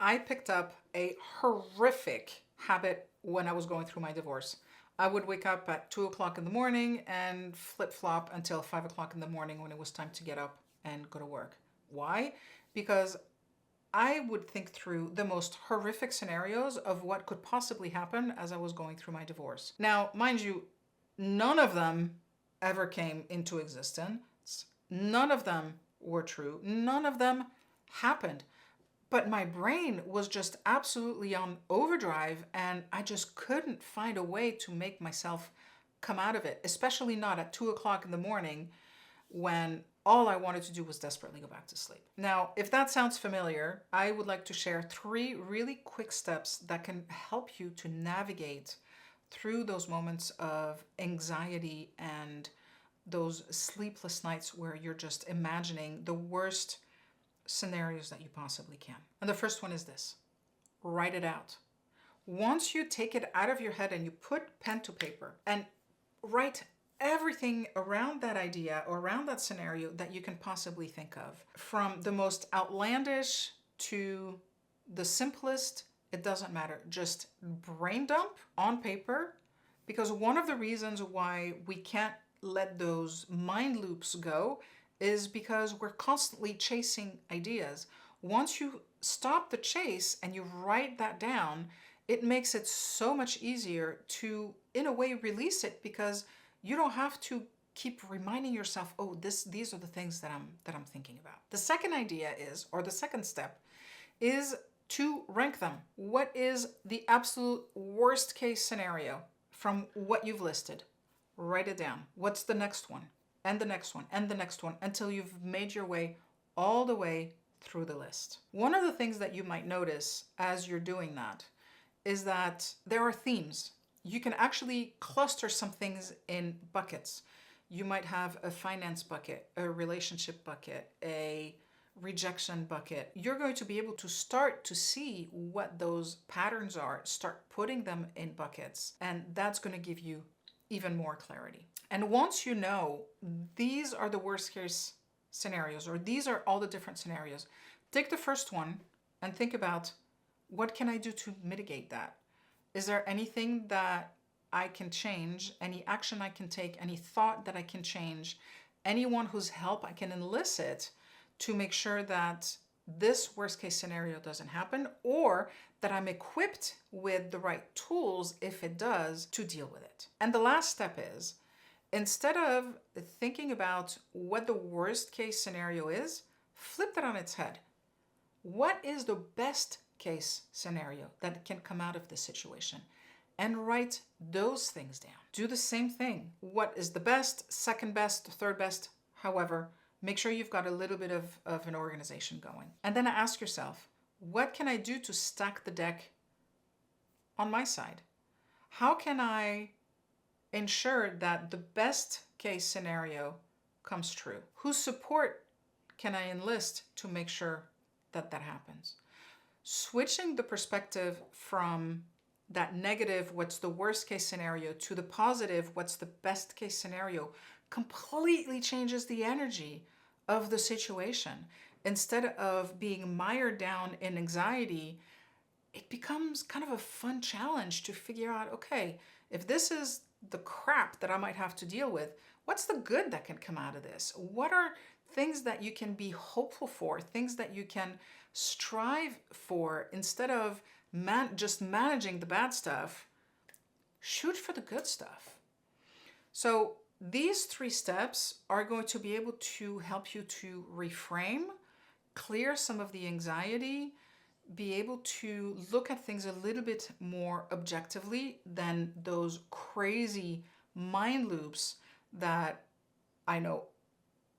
I picked up a horrific habit when I was going through my divorce. I would wake up at 2 o'clock in the morning and flip flop until 5 o'clock in the morning when it was time to get up and go to work. Why? Because I would think through the most horrific scenarios of what could possibly happen as I was going through my divorce. Now, mind you, none of them ever came into existence. None of them were true. None of them happened. But my brain was just absolutely on overdrive, and I just couldn't find a way to make myself come out of it, especially not at 2 o'clock in the morning when all I wanted to do was desperately go back to sleep. Now, if that sounds familiar, I would like to share 3 really quick steps that can help you to navigate through those moments of anxiety and those sleepless nights where you're just imagining the worst scenarios that you possibly can. And the first one is this: write it out. Once you take it out of your head and you put pen to paper and write everything around that idea or around that scenario that you can possibly think of, from the most outlandish to the simplest, it doesn't matter. Just brain dump on paper, because one of the reasons why we can't let those mind loops go is because we're constantly chasing ideas. Once you stop the chase and you write that down, it makes it so much easier to, in a way, release it, because you don't have to keep reminding yourself, oh, these are the things that I'm thinking about. The second idea is, or the second step, is to rank them. What is the absolute worst case scenario from what you've listed? Write it down. What's the next one? And the next one, and the next one, until you've made your way all the way through the list. One of the things that you might notice as you're doing that is that there are themes. You can actually cluster some things in buckets. You might have a finance bucket, a relationship bucket, a rejection bucket. You're going to be able to start to see what those patterns are, start putting them in buckets, and that's going to give you even more clarity. And once you know these are the worst case scenarios, or these are all the different scenarios, take the first one and think about, what can I do to mitigate that? Is there anything that I can change, any action I can take, any thought that I can change, anyone whose help I can elicit to make sure that this worst case scenario doesn't happen, or that I'm equipped with the right tools if it does to deal with it. And the last step is, instead of thinking about what the worst case scenario is, flip that on its head. What is the best case scenario that can come out of this situation? And write those things down. Do the same thing. What is the best, second best, third best, however, make sure you've got a little bit of an organization going. And then ask yourself, what can I do to stack the deck on my side? How can I ensure that the best case scenario comes true? Whose support can I enlist to make sure that that happens? Switching the perspective from that negative, what's the worst case scenario, to the positive, what's the best case scenario, completely changes the energy of the situation. Instead of being mired down in anxiety, it becomes kind of a fun challenge to figure out, okay, if this is the crap that I might have to deal with, what's the good that can come out of this? What are things that you can be hopeful for, things that you can strive for, instead of just managing the bad stuff? Shoot for the good stuff. So these 3 steps are going to be able to help you to reframe, clear some of the anxiety, be able to look at things a little bit more objectively than those crazy mind loops that I know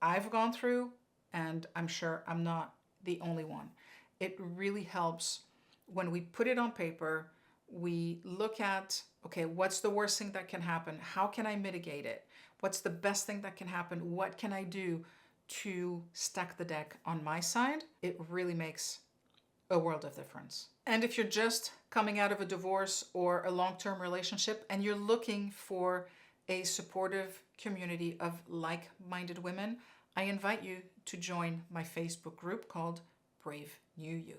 I've gone through, and I'm sure I'm not the only one. It really helps when we put it on paper. We look at, okay, what's the worst thing that can happen? How can I mitigate it? What's the best thing that can happen? What can I do to stack the deck on my side? It really makes a world of difference. And if you're just coming out of a divorce or a long-term relationship and you're looking for a supportive community of like-minded women, I invite you to join my Facebook group called Brave New You.